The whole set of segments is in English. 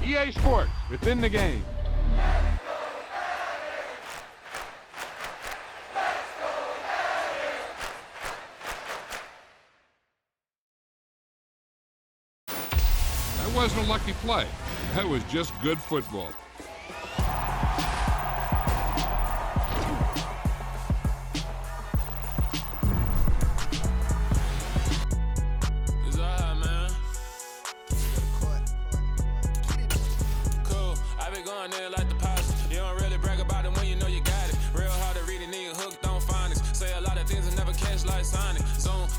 EA Sports, within the game. That wasn't a lucky play. That was just good football.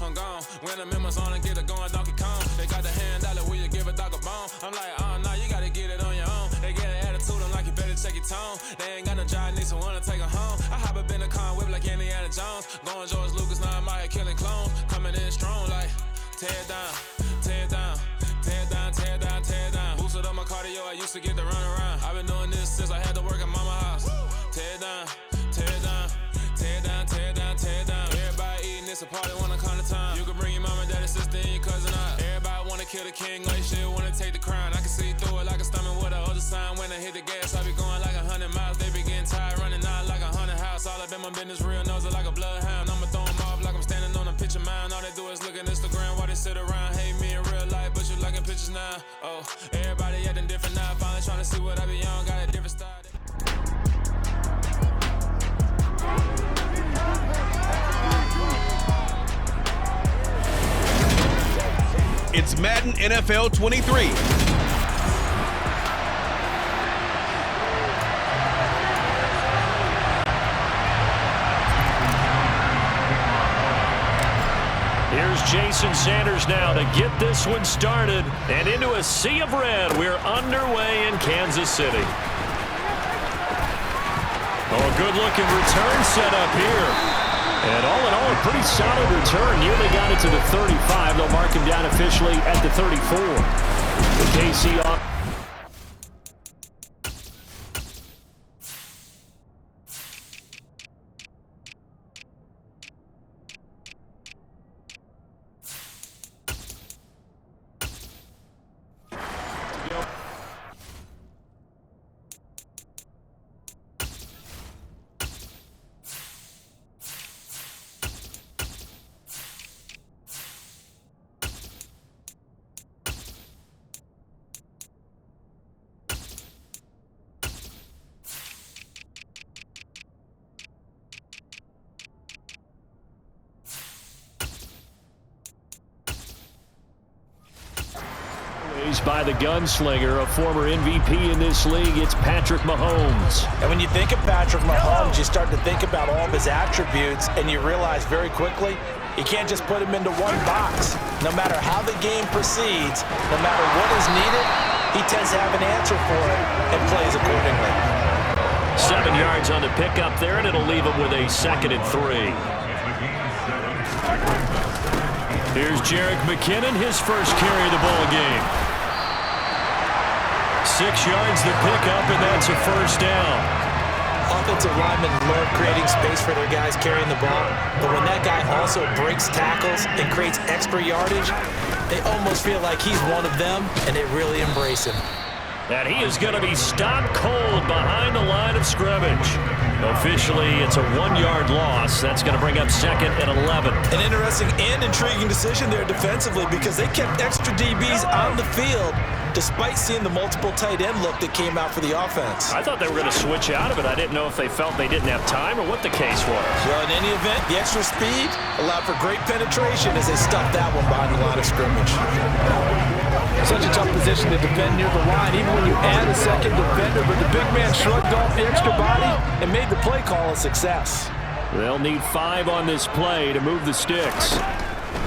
I'm gone. When I'm in my zone and get it going, Donkey Kong. They got the hand dollar, will you give a dog a bone? I'm like, oh no, you gotta get it on your own. They get an attitude, I'm like, you better check your tone. They ain't got no job, need someone to take her home. I hop up in the car and whip like Indiana Jones. Going George Lucas, now I'm out here killing clones. Coming in strong like, tear it down, tear it down. Tear it down, tear it down, tear it down. Boosted up my cardio, I used to get to run around. I've been doing this since I had to work at mama house. Tear it down, tear it down, tear it down, tear it down, tear it down. Everybody eating, it's a party, wanna come to time. You can bring your mama, daddy, sister, and your cousin out. Everybody wanna kill the king, like shit, wanna take the crown. I can see through it like a stomach with a other sign. When I hit the gas, I be going like 100 miles. They be getting tired, running out like 100 house. All up in my business, real nose it like a bloodhound. I'ma throw 'em off like I'm standing on a picture mound. All they do is look at Instagram while they sit around. Hate me in real life, but you liking pictures now. Oh, everybody acting different now. Finally trying to see what I be on, got a different style. It's Madden NFL 23. Here's Jason Sanders now to get this one started. And into a sea of red, we're underway in Kansas City. Oh, a good-looking return set up here. And all in all, a pretty solid return. Nearly got it to the 35. They'll mark him down officially at the 34. The KC on. By the gunslinger, a former MVP in this league, it's Patrick Mahomes. And when you think of Patrick Mahomes, you start to think about all of his attributes, and you realize very quickly, you can't just put him into one box. No matter how the game proceeds, no matter what is needed, he tends to have an answer for it and plays accordingly. 7 yards on the pickup there, and it'll leave him with a 2nd and 3. Here's Jerick McKinnon, his first carry of the ball game. 6 yards the pickup, and that's a first down. Offensive linemen love creating space for their guys carrying the ball, but when that guy also breaks tackles and creates extra yardage, they almost feel like he's one of them, and they really embrace him. And he is going to be stopped cold behind the line of scrimmage. Officially, it's a 1-yard loss. That's going to bring up 2nd and 11. An interesting and intriguing decision there defensively because they kept extra DBs on the field despite seeing the multiple tight end look that came out for the offense. I thought they were going to switch out of it. I didn't know if they felt they didn't have time or what the case was. Well, in any event, the extra speed allowed for great penetration as they stuffed that one behind the line of scrimmage. Such a tough position to defend near the line, even when you add a second defender, but the big man shrugged off the extra body and made the play call a success. They'll need 5 on this play to move the sticks.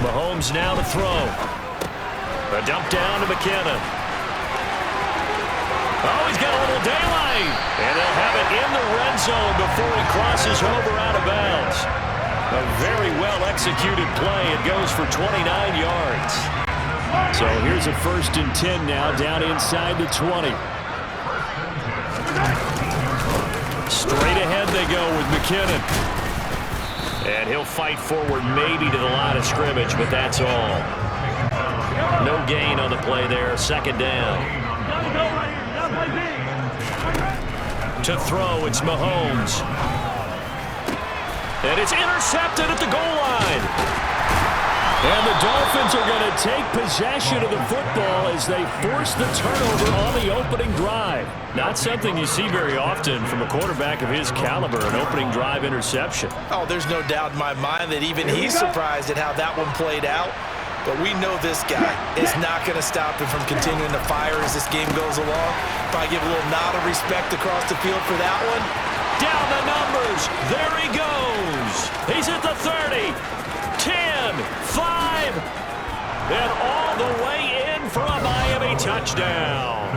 Mahomes now to throw. A dump down to McKinnon. Oh, he's got a little daylight. And they'll have it in the red zone before he crosses over out of bounds. A very well-executed play. It goes for 29 yards. So here's a 1st and 10 now, down inside the 20. Straight ahead they go with McKinnon. And he'll fight forward maybe to the line of scrimmage, but that's all. No gain on the play there, 2nd down. To throw, it's Mahomes. And it's intercepted at the goal line. And the Dolphins are going to take possession of the football as they force the turnover on the opening drive. Not something you see very often from a quarterback of his caliber, an opening drive interception. Oh, there's no doubt in my mind that even he's surprised at how that one played out. But we know this guy is not going to stop him from continuing to fire as this game goes along. Probably give a little nod of respect across the field for that one. Down the numbers. There he goes. He's at the 30. 10, 5, and all the way in for a Miami touchdown.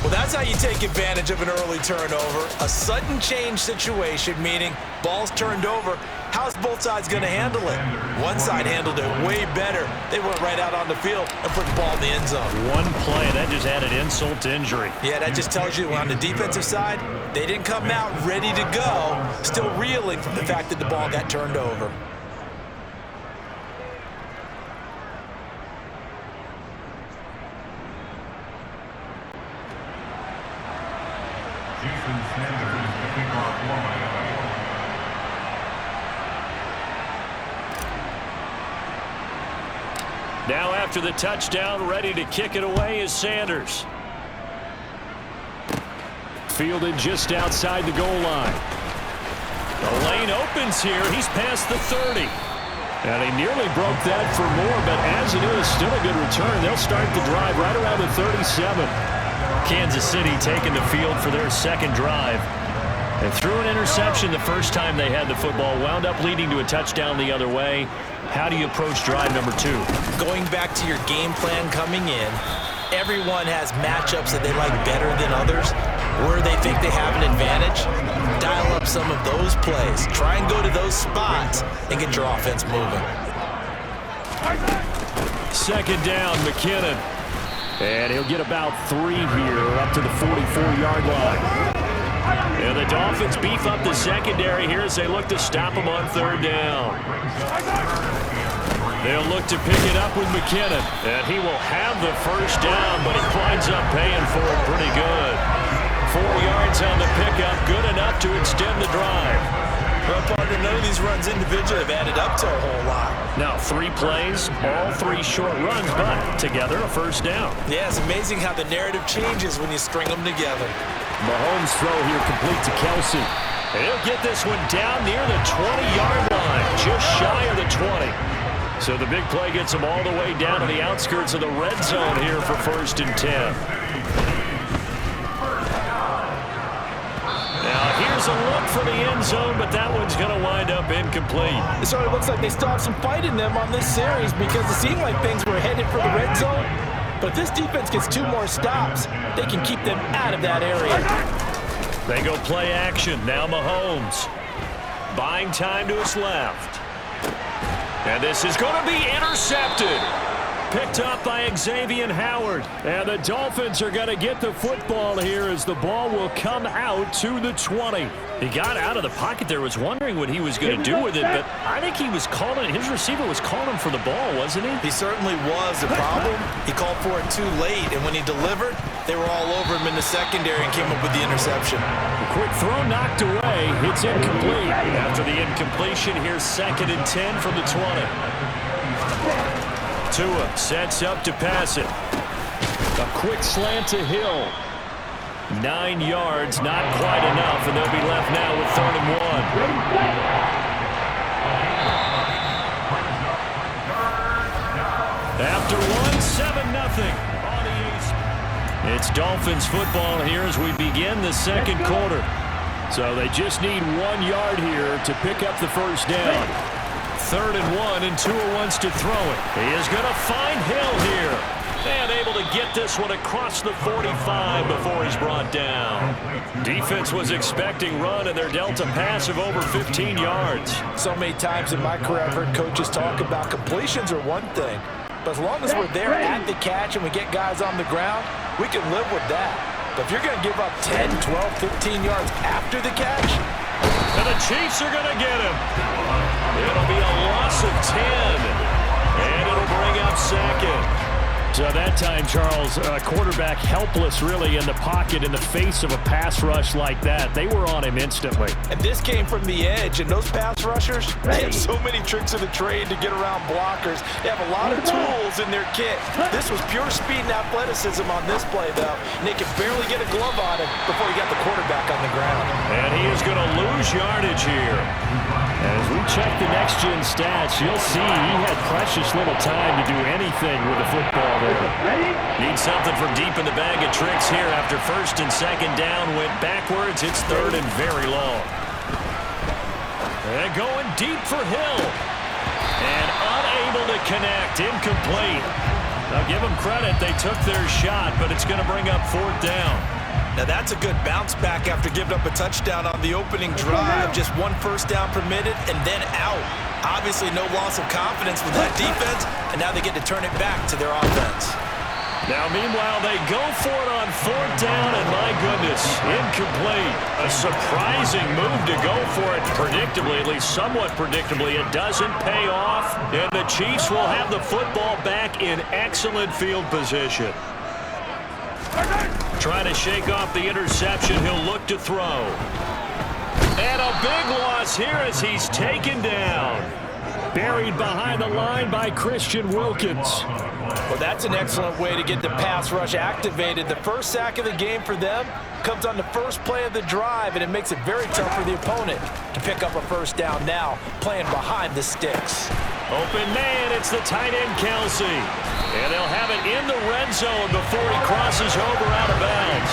Well, that's how you take advantage of an early turnover. A sudden change situation, meaning ball's turned over. How's both sides going to handle it? One side handled it way better. They went right out on the field and put the ball in the end zone. One play, that just added insult to injury. Yeah, that just tells you on the defensive side, they didn't come out ready to go, still reeling from the fact that the ball got turned over. Now after the touchdown, ready to kick it away is Sanders. Fielded just outside the goal line. The lane opens here. He's past the 30. And he nearly broke that for more, but as it is, still a good return. They'll start the drive right around the 37. Kansas City taking the field for their second drive. And threw an interception the first time they had the football, wound up leading to a touchdown the other way. How do you approach drive number 2? Going back to your game plan coming in, everyone has matchups that they like better than others. Where they think they have an advantage, dial up some of those plays. Try and go to those spots and get your offense moving. Second down, McKinnon. And he'll get about 3 here up to the 44-yard line. And the Dolphins beef up the secondary here as they look to stop him on third down. They'll look to pick it up with McKinnon. And he will have the first down, but he winds up paying for it pretty good. 4 yards on the pickup, good enough to extend the drive. Well, partner, none of these runs individually have added up to a whole lot. Now 3 plays, all 3 short runs, but together a first down. Yeah, it's amazing how the narrative changes when you string them together. Mahomes' throw here complete to Kelsey. He'll get this one down near the 20-yard line, just shy of the 20. So the big play gets him all the way down to the outskirts of the red zone here for 1st and 10. Now here's a look for the end zone, but that one's going to wind up incomplete. It sort of looks like they still have some fight in them on this series because it seemed like things were headed for the red zone. But if this defense gets 2 more stops, they can keep them out of that area. They go play action. Now Mahomes. Buying time to his left. And this is going to be intercepted. Picked up by Xavier Howard. And the Dolphins are going to get the football here as the ball will come out to the 20. He got out of the pocket there, was wondering what he was going to do with it, but I think he was calling, his receiver was calling for the ball, wasn't he? He certainly was. The problem, he called for it too late, and when he delivered, they were all over him in the secondary and came up with the interception. A quick throw knocked away. It's incomplete. After the incompletion, here's 2nd and 10 from the 20. Tua sets up to pass it. A quick slant to Hill. 9 yards, not quite enough, and they'll be left now with 3rd and 1. After 7-0 on the East. It's Dolphins football here as we begin the second quarter. So they just need 1 yard here to pick up the first down. 3rd and 1, and Tua wants to throw it. He is going to find Hill here. And able to get this one across the 45 before he's brought down. Defense was expecting run, and they're dealt a pass of over 15 yards. So many times in my career I've heard coaches talk about completions are one thing. But as long as we're there at the catch and we get guys on the ground, we can live with that. But if you're going to give up 10, 12, 15 yards after the catch, and the Chiefs are going to get him. It'll be a loss of 10. And it'll bring up 2nd. So that time, Charles, quarterback helpless really in the pocket in the face of a pass rush like that. They were on him instantly. And this came from the edge, and those pass rushers, they have so many tricks of the trade to get around blockers. They have a lot of tools in their kit. This was pure speed and athleticism on this play, though. And they could barely get a glove on him before he got the quarterback on the ground. And he is going to lose yardage here. As we check the next-gen stats, you'll see he had precious little time to do anything with the football there. Need something from deep in the bag of tricks here after first and second down. Went backwards. It's third and very long. And going deep for Hill. And unable to connect. Incomplete. I'll give them credit. They took their shot, but it's going to bring up fourth down. Now that's a good bounce back after giving up a touchdown on the opening drive. Just one first down permitted and then out. Obviously no loss of confidence with that defense, and now they get to turn it back to their offense. Now meanwhile they go for it on fourth down, and my goodness, incomplete. A surprising move to go for it predictably, at least somewhat predictably. It doesn't pay off, and the Chiefs will have the football back in excellent field position. Trying to shake off the interception. He'll look to throw. And a big loss here as he's taken down. Buried behind the line by Christian Wilkins. Well, that's an excellent way to get the pass rush activated. The first sack of the game for them comes on the first play of the drive, and it makes it very tough for the opponent to pick up a first down now, playing behind the sticks. Open man, it's the tight end, Kelsey. And they'll have it in the red zone before he crosses over out of bounds.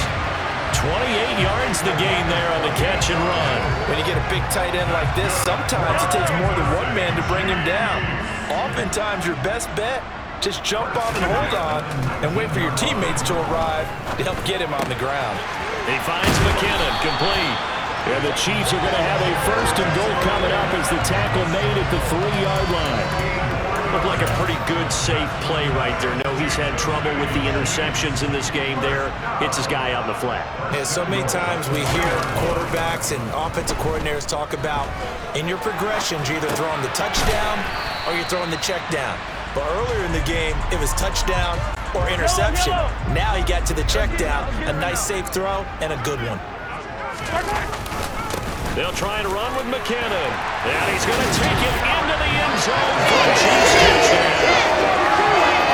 28 yards the gain there on the catch and run. When you get a big tight end like this, sometimes it takes more than one man to bring him down. Oftentimes, your best bet, just jump on and hold on and wait for your teammates to arrive to help get him on the ground. He finds McKinnon, complete. And the Chiefs are going to have a first and goal coming up as the tackle made at the 3-yard line. Looked like a pretty good, safe play right there. No, he's had trouble with the interceptions in this game there. Hits his guy out in the flat. Yeah, so many times we hear quarterbacks and offensive coordinators talk about in your progressions, you're either throwing the touchdown or you're throwing the check down. But earlier in the game, it was touchdown or interception. Now he got to the check down, a nice safe throw, and a good one. They'll try and run with McKinnon. And he's going to take it into the end zone for a Chiefs touchdown.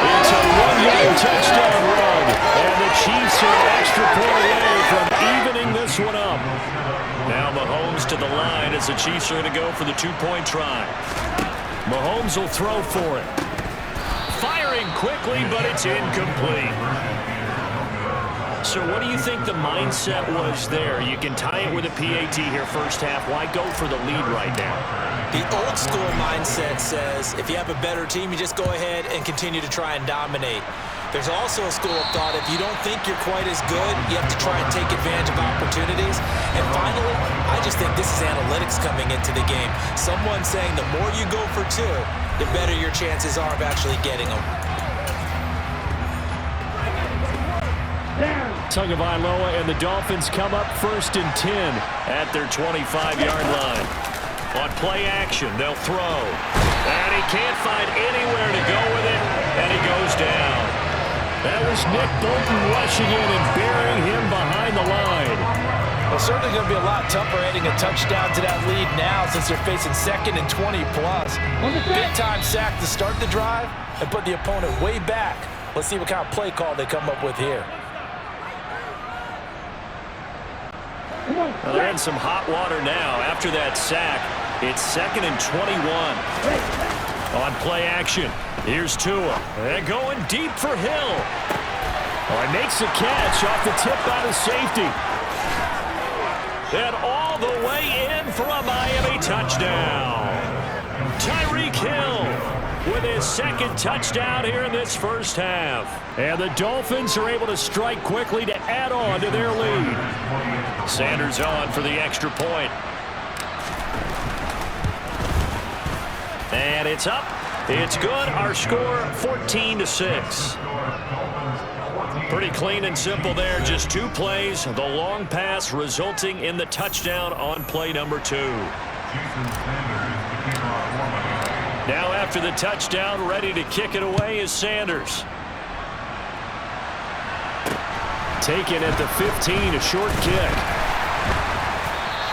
It's a 1-yard touchdown run. And the Chiefs are an extra point away from evening this one up. Now Mahomes to the line as the Chiefs are going to go for the 2-point try. Mahomes will throw for it. Firing quickly, but it's incomplete. So what do you think the mindset was there? You can tie it with a PAT here first half. Why go for the lead right now? The old school mindset says if you have a better team, you just go ahead and continue to try and dominate. There's also a school of thought, if you don't think you're quite as good, you have to try and take advantage of opportunities. And finally, I just think this is analytics coming into the game. Someone saying the more you go for two, the better your chances are of actually getting them. Tagovailoa and the Dolphins come up first and 10 at their 25-yard line. On play action, they'll throw. And he can't find anywhere to go with it, and he goes down. That was Nick Bolton rushing in and burying him behind the line. Well, certainly going to be a lot tougher adding a touchdown to that lead now since they're facing 2nd and 20-plus. Big-time sack to start the drive and put the opponent way back. Let's see what kind of play call they come up with here. Well, they're in some hot water now. After that sack, it's 2nd and 21. On play action, here's Tua. And going deep for Hill. Oh, he makes the catch off the tip by the safety. And all the way in for a Miami touchdown. Tyreek Hill with his 2nd touchdown here in this first half. And the Dolphins are able to strike quickly to add on to their lead. Sanders on for the extra point. And it's up. It's good. Our score, 14-6. Pretty clean and simple there. Just 2 plays. The long pass resulting in the touchdown on play number 2. Now after the touchdown, ready to kick it away is Sanders. Taken at the 15, a short kick.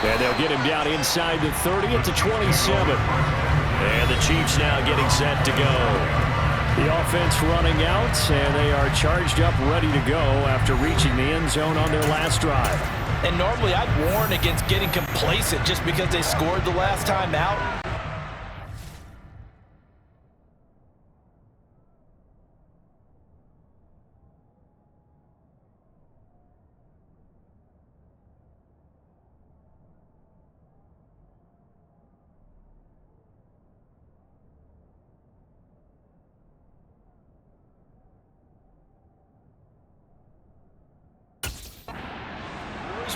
And they'll get him down inside the 30 at the 27. And the Chiefs now getting set to go. The offense running out, and they are charged up, ready to go after reaching the end zone on their last drive. And normally I'd warn against getting complacent just because they scored the last time out.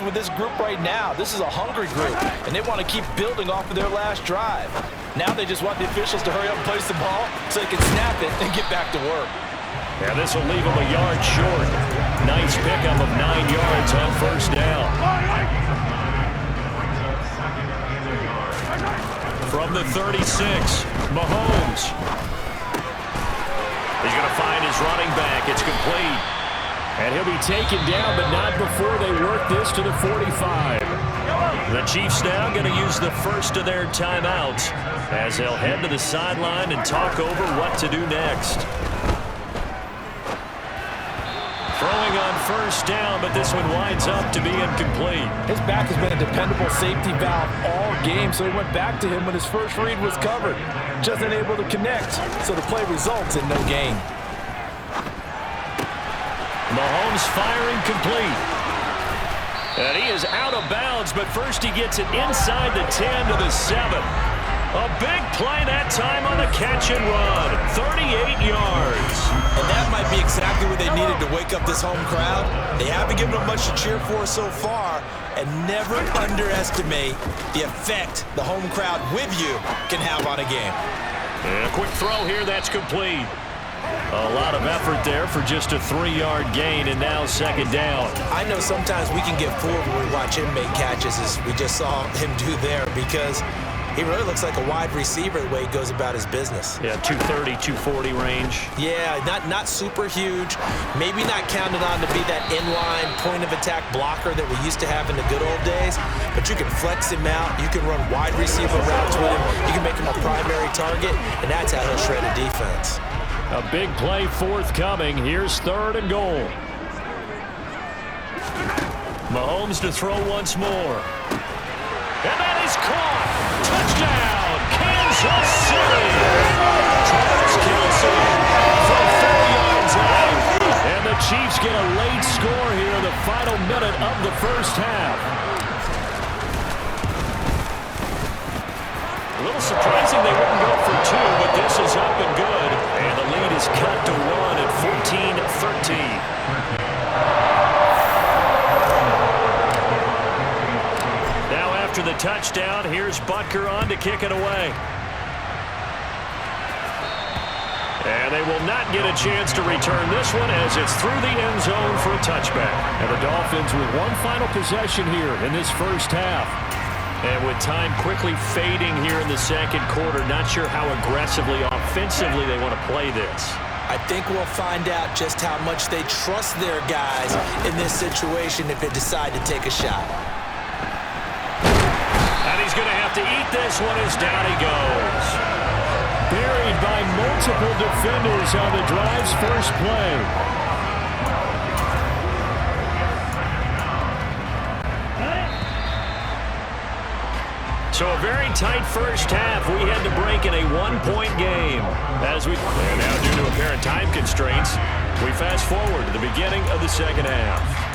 With this group right now, this is a hungry group, and they want to keep building off of their last drive. Now they just want the officials to hurry up and place the ball so they can snap it and get back to work. Yeah, this will leave them a yard short. Nice pickup of 9 yards on first down. From the 36, Mahomes. He's going to find his running back. It's complete. And he'll be taken down, but not before they work this to the 45. The Chiefs now going to use the first of their timeouts as they'll head to the sideline and talk over what to do next. Throwing on first down, but this one winds up to be incomplete. His back has been a dependable safety valve all game, so he went back to him when his first read was covered. Just unable to connect, so the play results in no gain. Mahomes firing complete. And he is out of bounds, but first he gets it inside the 10 to the 7. A big play that time on the catch and run. 38 yards. And that might be exactly what they needed to wake up this home crowd. They haven't given them much to cheer for so far, and never underestimate the effect the home crowd with you can have on a game. And a quick throw here, that's complete. A lot of effort there for just a 3-yard gain, and now second down. I know sometimes we can get fooled when we watch him make catches, as we just saw him do there, because he really looks like a wide receiver the way he goes about his business. Yeah, 230, 240 range. Yeah, not super huge. Maybe not counted on to be that inline point-of-attack blocker that we used to have in the good old days, but you can flex him out. You can run wide receiver routes with him. You can make him a primary target, and that's how he'll shred a defense. A big play forthcoming. Here's 3rd and goal. Mahomes to throw once more. And that is caught. Touchdown, Kansas City. Travis Kelce from 4 yards out. And the Chiefs get a late score here in the final minute of the first half. A little surprising they wouldn't go for 2, but this is up and good. And the lead is cut to 1 at 14-13. After the touchdown, here's Butker on to kick it away. And they will not get a chance to return this one as it's through the end zone for a touchback. And the Dolphins with one final possession here in this first half. And with time quickly fading here in the second quarter, not sure how aggressively, offensively they want to play this. I think we'll find out just how much they trust their guys in this situation if they decide to take a shot. And he's going to have to eat this one as down he goes. Buried by multiple defenders on the drive's first play. So a very tight first half. We had to break in a 1-point game. And now due to apparent time constraints, we fast forward to the beginning of the second half.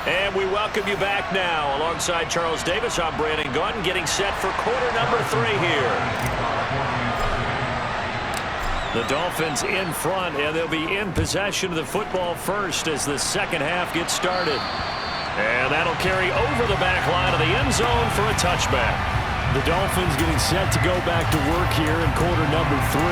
And we welcome you back now. Alongside Charles Davis, I'm Brandon Gaudin, getting set for quarter number 3 here. The Dolphins in front, and they'll be in possession of the football first as the second half gets started. And that'll carry over the back line of the end zone for a touchback. The Dolphins getting set to go back to work here in quarter number 3.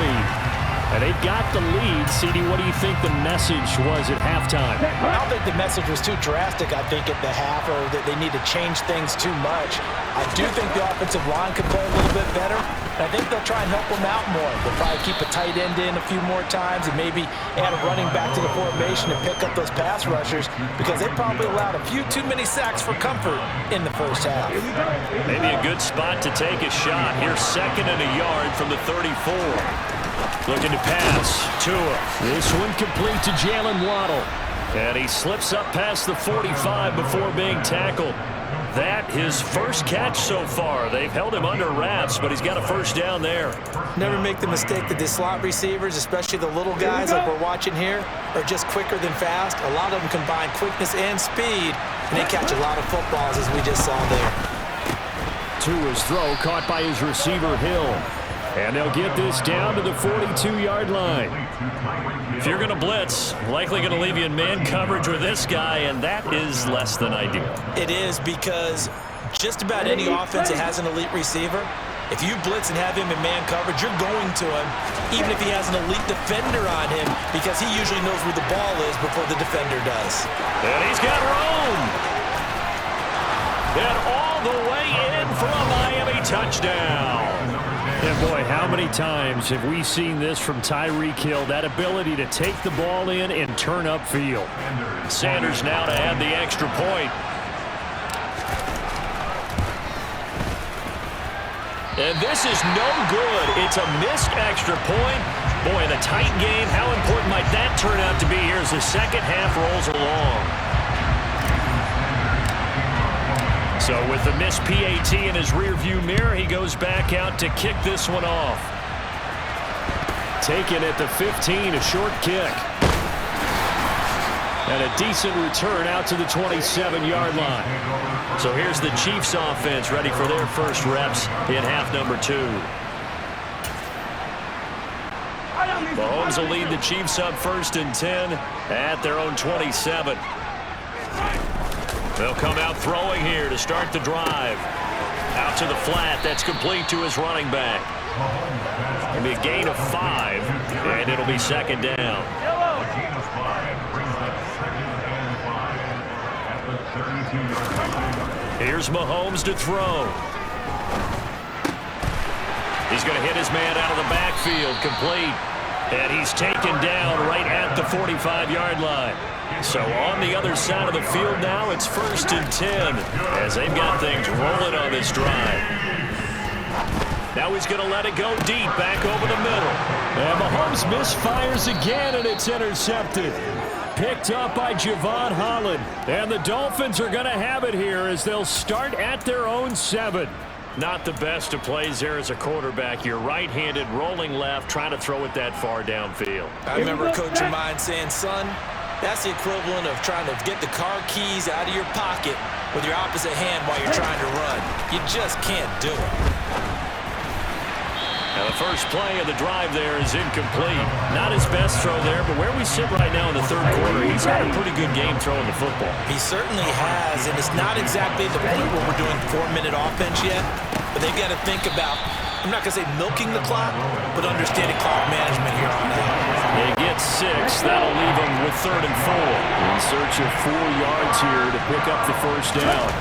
And they've got the lead. CD, what do you think the message was at halftime? I don't think the message was too drastic, I think, at the half, or that they need to change things too much. I do think the offensive line could play a little bit better. I think they'll try and help them out more. They'll probably keep a tight end in a few more times and maybe add a running back to the formation and pick up those pass rushers, because they probably allowed a few too many sacks for comfort in the first half. Maybe a good spot to take a shot. Here's 2nd and a yard from the 34. Looking to pass. Tua. This one complete to Jalen Waddle. And he slips up past the 45 before being tackled. That his first catch so far. They've held him under wraps, but he's got a first down there. Never make the mistake that the slot receivers, especially the little guys like we're watching here, are just quicker than fast. A lot of them combine quickness and speed, and they catch a lot of footballs, as we just saw there. Tua's throw caught by his receiver, Hill. And they'll get this down to the 42-yard line. If you're going to blitz, likely going to leave you in man coverage with this guy, and that is less than ideal. It is, because just about any offense that has an elite receiver, if you blitz and have him in man coverage, you're going to him, even if he has an elite defender on him, because he usually knows where the ball is before the defender does. And he's got room. And all the way in for a Miami touchdown. And boy, how many times have we seen this from Tyreek Hill, that ability to take the ball in and turn upfield. Sanders now to add the extra point. And this is no good. It's a missed extra point. Boy, in a tight game, how important might that turn out to be here as the second half rolls along? So with the missed PAT in his rearview mirror, he goes back out to kick this one off. Taken at the 15, a short kick. And a decent return out to the 27-yard line. So here's the Chiefs offense ready for their first reps in half number 2. Mahomes will lead the Chiefs up 1st and 10 at their own 27. They'll come out throwing here to start the drive. Out to the flat. That's complete to his running back. It'll be a gain of 5, and it'll be 2nd down. Here's Mahomes to throw. He's going to hit his man out of the backfield. Complete. And he's taken down right at the 45-yard line. So on the other side of the field now, it's 1st and 10 as they've got things rolling on this drive. Now he's going to let it go deep back over the middle. And Mahomes misfires again, and it's intercepted. Picked up by Javon Holland. And the Dolphins are going to have it here as they'll start at their own 7. Not the best of plays there as a quarterback. You're right-handed, rolling left, trying to throw it that far downfield. I remember a coach of mine saying, son, that's the equivalent of trying to get the car keys out of your pocket with your opposite hand while you're trying to run. You just can't do it. Now the first play of the drive there is incomplete. Not his best throw there, but where we sit right now in the 3rd quarter, he's had a pretty good game throwing the football. He certainly has, and it's not exactly the point where we're doing 4-minute offense yet, but they've got to think about, I'm not going to say milking the clock, but understanding clock management here on out. They get 6. That'll leave them with 3rd and 4. In search of 4 yards here to pick up the first down.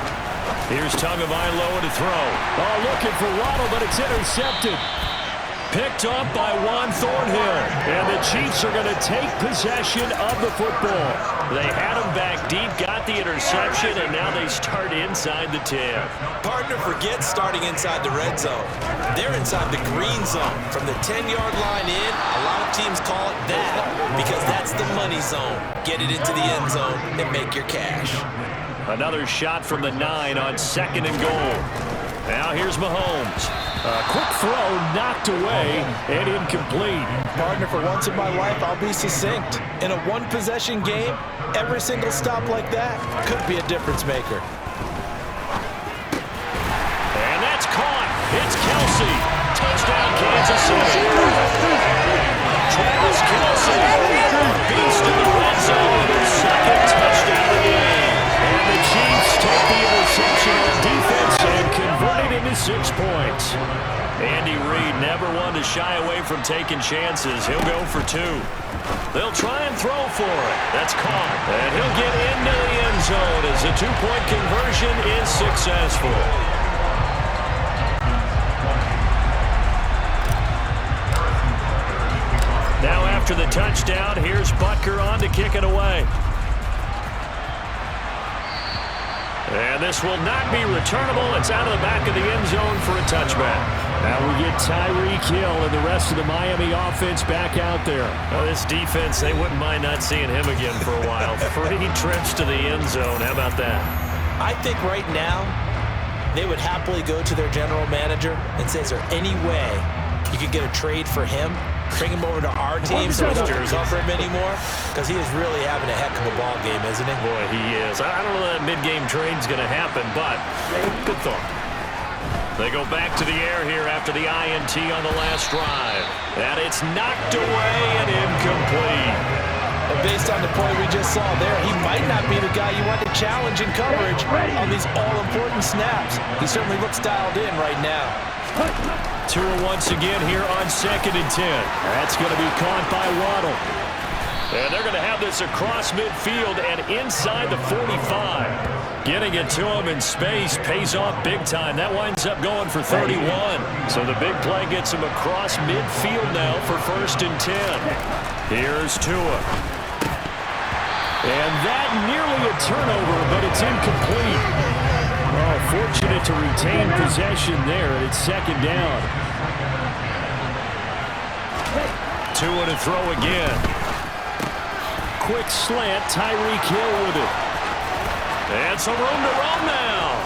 Here's Tagovailoa to throw. Oh, looking for Waddle, but it's intercepted. Picked up by Juan Thornhill. And the Chiefs are going to take possession of the football. They had him back deep, got the interception, and now they start inside the 10. Partner forgets starting inside the red zone. They're inside the green zone. From the 10-yard line in, a lot of teams call it that because that's the money zone. Get it into the end zone and make your cash. Another shot from the 9 on 2nd and goal. Now here's Mahomes. A quick throw knocked away and incomplete. Partner, for once in my life, I'll be succinct. In a one-possession game, every single stop like that could be a difference maker. And that's caught. It's Kelsey. Touchdown, Kansas City. Travis Kelsey. Beast in the red zone. His 2nd touchdown of the game. And the Chiefs take the interception on defense and convert it into 6 points. Andy Reid never one to shy away from taking chances. He'll go for 2. They'll try and throw for it. That's caught. And he'll get into the end zone as the 2-point conversion is successful. Now after the touchdown, here's Butker on to kick it away. And this will not be returnable. It's out of the back of the end zone for a touchback. Now we get Tyreek Hill and the rest of the Miami offense back out there. Well, this defense, they wouldn't mind not seeing him again for a while. 3 trips to the end zone. How about that? I think right now they would happily go to their general manager and say, is there any way you could get a trade for him? Bring him over to our team so we don't cover him anymore? Because he is really having a heck of a ball game, isn't he? Boy, he is. I don't know that mid-game trade's going to happen, but good thought. They go back to the air here after the INT on the last drive. And it's knocked away and incomplete. And based on the play we just saw there, he might not be the guy you want to challenge in coverage on these all-important snaps. He certainly looks dialed in right now. Tua once again here on 2nd and 10. That's going to be caught by Waddle. And they're going to have this across midfield and inside the 45. Getting it to him in space pays off big time. That winds up going for 31. So the big play gets him across midfield now for 1st and 10. Here's Tua. And that nearly a turnover, but it's incomplete. Oh, fortunate to retain possession there, and it's 2nd down. Tua to throw again. Quick slant, Tyreek Hill with it. And some room to run now.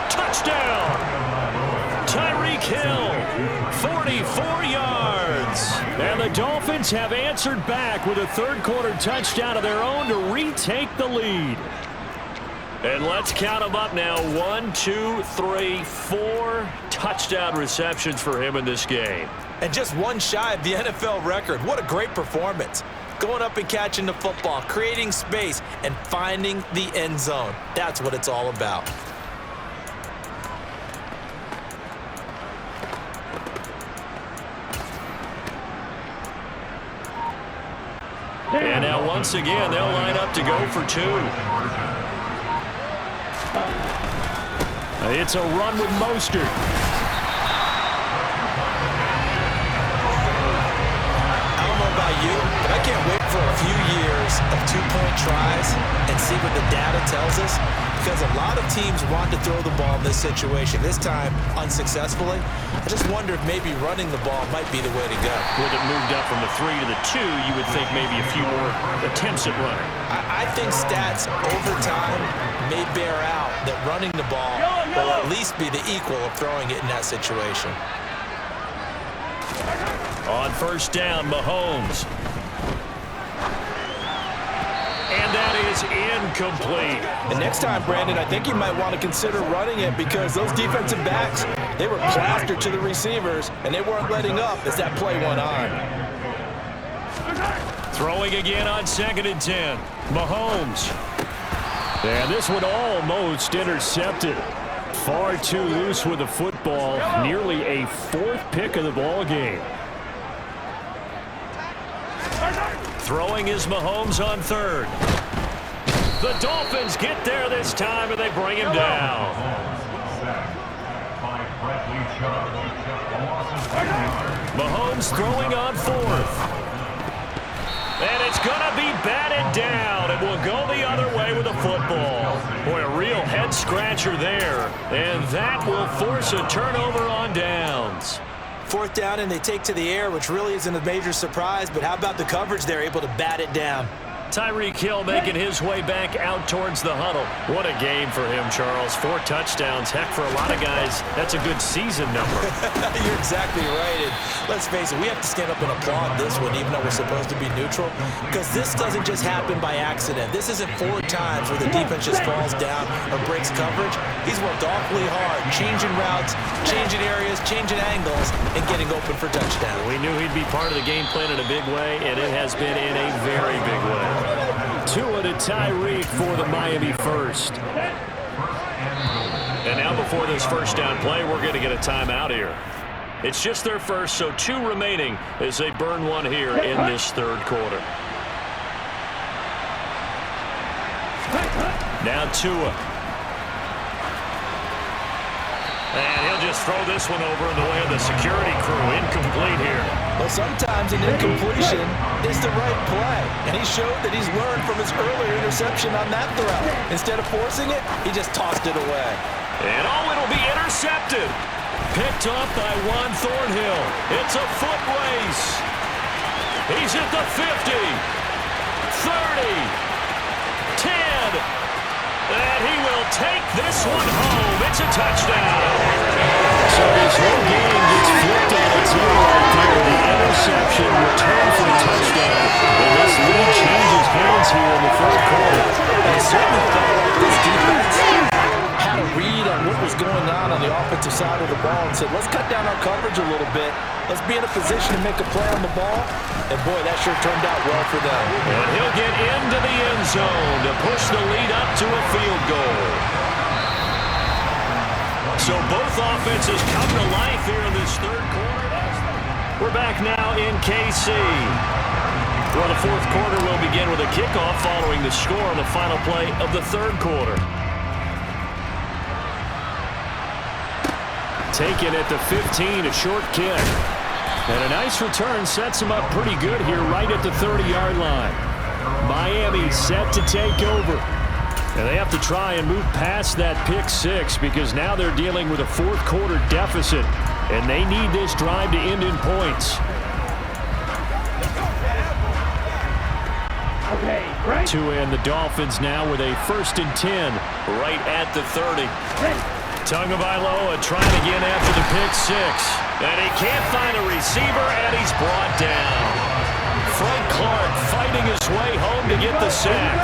Touchdown! Tyreek Hill, 44 yards. And the Dolphins have answered back with a 3rd-quarter touchdown of their own to retake the lead. And let's count them up now. 1, 2, 3, 4 touchdown receptions for him in this game. And just one shy of the NFL record. What a great performance. Going up and catching the football, creating space, and finding the end zone. That's what it's all about. And now once again, they'll line up to go for 2. It's a run with Mostert. I don't know about you, but I can't wait for a few years of 2-point tries and see what the data tells us, because a lot of teams want to throw the ball in this situation. This time, unsuccessfully. I just wonder if maybe running the ball might be the way to go. With it moved up from the 3 to the 2, you would think maybe a few more attempts at running. I think stats over time may bear out that running the ball will at least be the equal of throwing it in that situation. On 1st down, Mahomes. And that is incomplete. And next time, Brandon, I think you might want to consider running it, because those defensive backs, they were plastered to the receivers, and they weren't letting up as that play went on. Throwing again on 2nd and 10. Mahomes. And this one almost intercepted. Far too loose with the football. Nearly a 4th pick of the ball game. Throwing is Mahomes on 3rd. The Dolphins get there this time, and they bring him down. Mahomes throwing on 4th. And it's going to be batted down, and will go the other way with the football. Boy, a real head-scratcher there. And that will force a turnover on downs. 4th down, and they take to the air, which really isn't a major surprise, but how about the coverage? They're able to bat it down. Tyreek Hill making his way back out towards the huddle. What a game for him, Charles. 4 touchdowns. Heck, for a lot of guys, that's a good season number. You're exactly right. And let's face it, we have to stand up and applaud this one, even though we're supposed to be neutral, because this doesn't just happen by accident. This isn't 4 times where the defense just falls down or breaks coverage. He's worked awfully hard, changing routes, changing areas, changing angles, and getting open for touchdown. We knew he'd be part of the game plan in a big way, and it has been in a very big way. Tua to Tyreek for the Miami first. And now before this 1st down play, we're going to get a timeout here. It's just their first, so 2 remaining as they burn one here in this third quarter. Now Tua. And he'll just throw this one over in the way of the security crew. Incomplete here. Well, sometimes an incompletion is the right play. And he showed that he's learned from his earlier interception on that throw. Instead of forcing it, he just tossed it away. And it'll be intercepted. Picked off by Juan Thornhill. It's a foot race. He's at the 50, 30, 10. And he will take this one home. It's a touchdown. So this whole game gets flipped on its head right there. The interception returned for a touchdown. And this lead changes hands here in the third quarter. And it certainly felt like this defense had a read on what was going on the offensive side of the ball and said, let's cut down our coverage a little bit. Let's be in a position to make a play on the ball. And, boy, that sure turned out well for them. And he'll get into the end zone to push the lead up to a field goal. So both offenses come to life here in this third quarter. We're back now in KC. Well, the fourth quarter will begin with a kickoff following the score on the final play of the third quarter. Taken at the 15, a short kick. And a nice return sets him up pretty good here right at the 30-yard line. Miami set to take over. And they have to try and move past that pick six because now they're dealing with a fourth quarter deficit. And they need this drive to end in points. Tua and the Dolphins now with a 1st and 10 right at the 30. Tagovailoa trying again after the pick six. And he can't find a receiver, and he's brought down. Frank Clark fighting his way home to get the sack.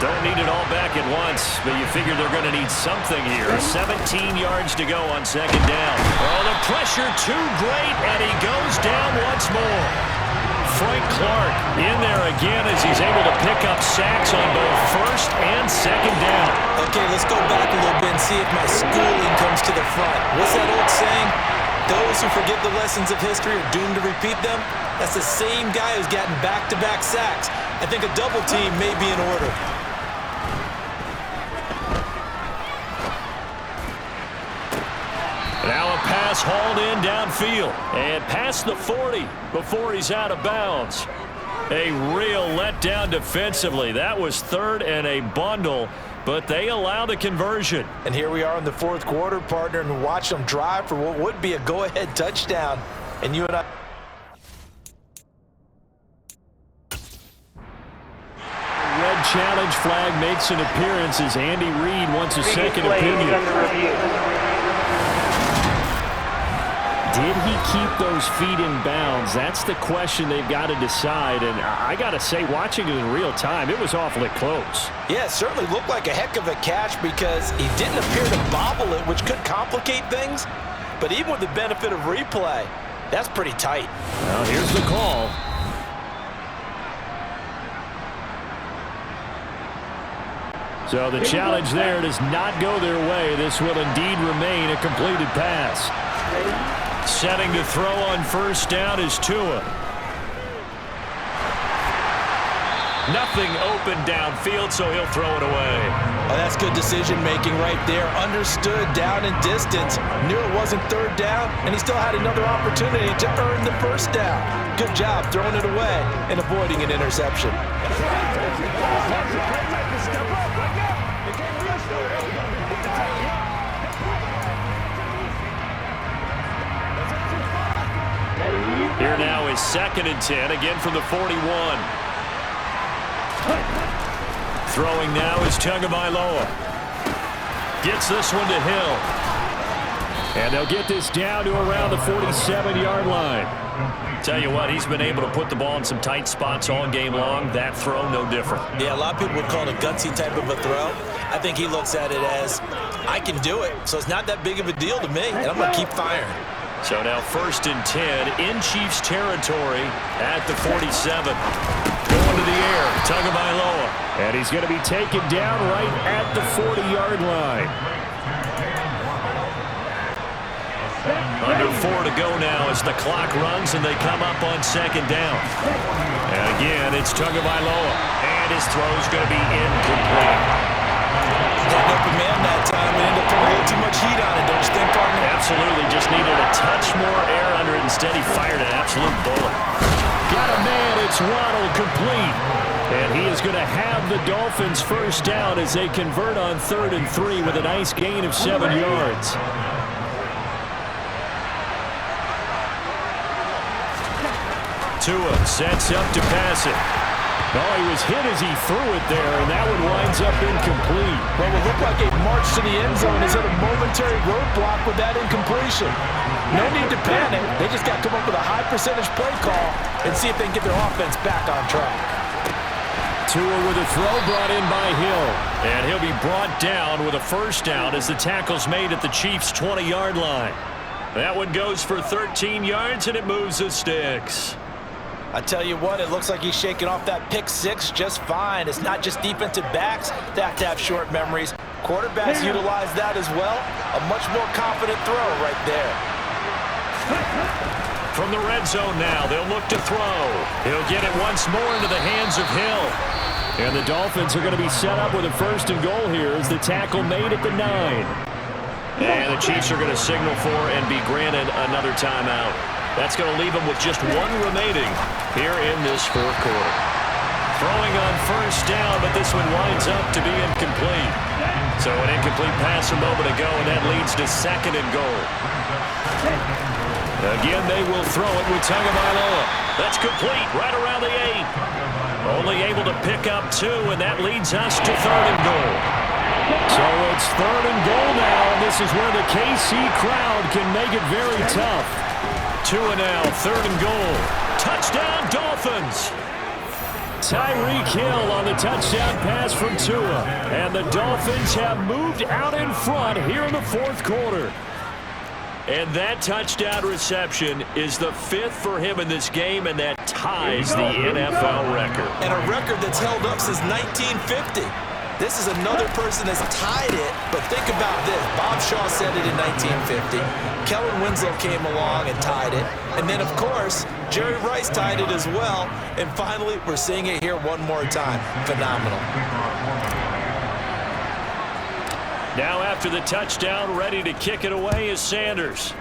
Don't need it all back at once, but you figure they're going to need something here. 17 yards to go on 2nd down. Oh, the pressure too great, and he goes down once more. Frank Clark in there again as he's able to pick up sacks on both 1st and 2nd down. Okay, let's go back a little bit and see if my schooling comes to the front. What's that old saying? Those who forget the lessons of history are doomed to repeat them. That's the same guy who's gotten back-to-back sacks. I think a double team may be in order. Now a pass hauled in downfield and past the 40 before he's out of bounds. A real letdown defensively. That was 3rd and a bundle, but they allow the conversion. And here we are in the fourth quarter, partner, and watch them drive for what would be a go-ahead touchdown. And you and I... Red challenge flag makes an appearance as Andy Reid wants a second opinion. Did he keep those feet in bounds? That's the question they've got to decide. And I got to say, watching it in real time, it was awfully close. Yeah, it certainly looked like a heck of a catch because he didn't appear to bobble it, which could complicate things. But even with the benefit of replay, that's pretty tight. Well, here's the call. So the challenge there does not go their way. This will indeed remain a completed pass. Setting to throw on 1st down is Tua. Nothing open downfield, so he'll throw it away. Oh, that's good decision-making right there. Understood down and distance. Knew it wasn't 3rd down, and he still had another opportunity to earn the 1st down. Good job throwing it away and avoiding an interception. Here now is 2nd and 10, again from the 41. Throwing now is Tagovailoa. Gets this one to Hill. And they'll get this down to around the 47-yard line. Tell you what, he's been able to put the ball in some tight spots all game long. That throw, no different. Yeah, a lot of people would call it a gutsy type of a throw. I think he looks at it as, I can do it, so it's not that big of a deal to me, and I'm going to keep firing. So now 1st and 10 in Chiefs territory at the 47. Going to the air, Tagovailoa. And he's going to be taken down right at the 40-yard line. Under 4 to go now as the clock runs and they come up on second down. And again, it's Tagovailoa, and his throw's going to be incomplete. Heading open man that time and ended up putting a little too much heat on it, don't you think, partner? Absolutely, just needed a touch more air under it. Instead, he fired an absolute bullet. Got a man, it's Waddle, complete. And he is going to have the Dolphins first down as they convert on 3rd and 3 with a nice gain of 7 yards. Tua sets up to pass it. Oh, he was hit as he threw it there, and that one winds up incomplete. Well, it looked like a march to the end zone is at a momentary roadblock with that incompletion. No need to panic. They just got to come up with a high percentage play call and see if they can get their offense back on track. Tua with a throw brought in by Hill. And he'll be brought down with a first down as the tackle's made at the Chiefs' 20-yard line. That one goes for 13 yards, and it moves the sticks. I tell you what, it looks like he's shaking off that pick six just fine. It's not just defensive backs that have to have short memories. Quarterbacks utilize that as well. A much more confident throw right there. From the red zone now, they'll look to throw. He'll get it once more into the hands of Hill. And the Dolphins are going to be set up with a 1st and goal here as the tackle made at the 9. And the Chiefs are going to signal for and be granted another timeout. That's going to leave them with just 1 remaining here in this 4th quarter. Throwing on first down, but this one winds up to be incomplete. So an incomplete pass a moment ago, and that leads to 2nd and goal. Again, they will throw it with Tagovailoa. That's complete right around the 8. Only able to pick up 2, and that leads us to 3rd and goal. So it's 3rd and goal now, and this is where the KC crowd can make it very tough. Tua now, 3rd and goal. Touchdown, Dolphins! Tyreek Hill on the touchdown pass from Tua. And the Dolphins have moved out in front here in the 4th quarter. And that touchdown reception is the 5th for him in this game, and that ties the NFL record. And a record that's held up since 1950. This is another person that's tied it, but think about this. Bob Shaw said it in 1950. Kellen Winslow came along and tied it. And then, of course, Jerry Rice tied it as well. And finally, we're seeing it here one more time. Phenomenal. Now after the touchdown, ready to kick it away is Sanders.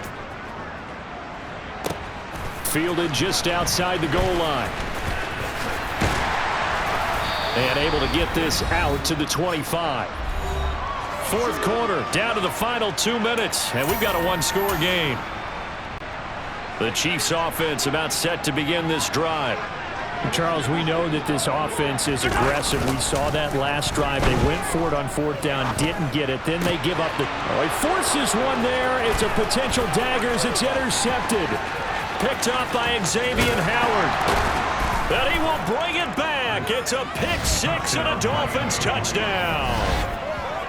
Fielded just outside the goal line. And able to get this out to the 25. 4th quarter, down to the final 2 minutes, and we've got a 1-score game. The Chiefs offense about set to begin this drive. Charles, we know that this offense is aggressive. We saw that last drive. They went for it on 4th down, didn't get it. Then they give up the... Oh, he forces one there. It's a potential dagger as it's intercepted. Picked up by Xavier Howard. And he will bring it back. It's a pick 6 and a Dolphins touchdown.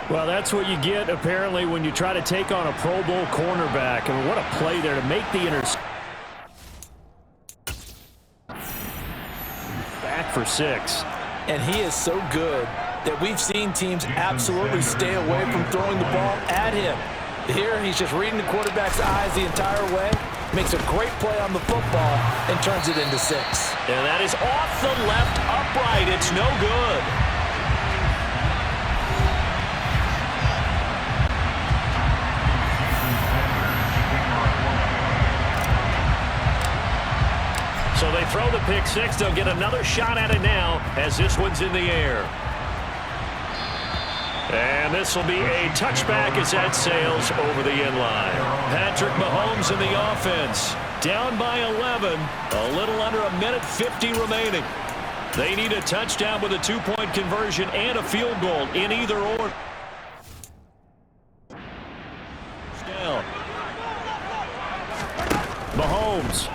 Well, that's what you get, apparently, when you try to take on a Pro Bowl cornerback. I mean, what a play there to make the interception. Back for 6. And he is so good that we've seen teams absolutely stay away from throwing the ball at him. Here, he's just reading the quarterback's eyes the entire way, makes a great play on the football, and turns it into 6. And that is off the left upright. It's no good. So they throw the pick 6. They'll get another shot at it now as this one's in the air. And this will be a touchback as that sails over the end line. Patrick Mahomes in the offense. Down by 11. A little under a minute 50 remaining. They need a touchdown with a 2-point conversion and a field goal in either order. Down. Mahomes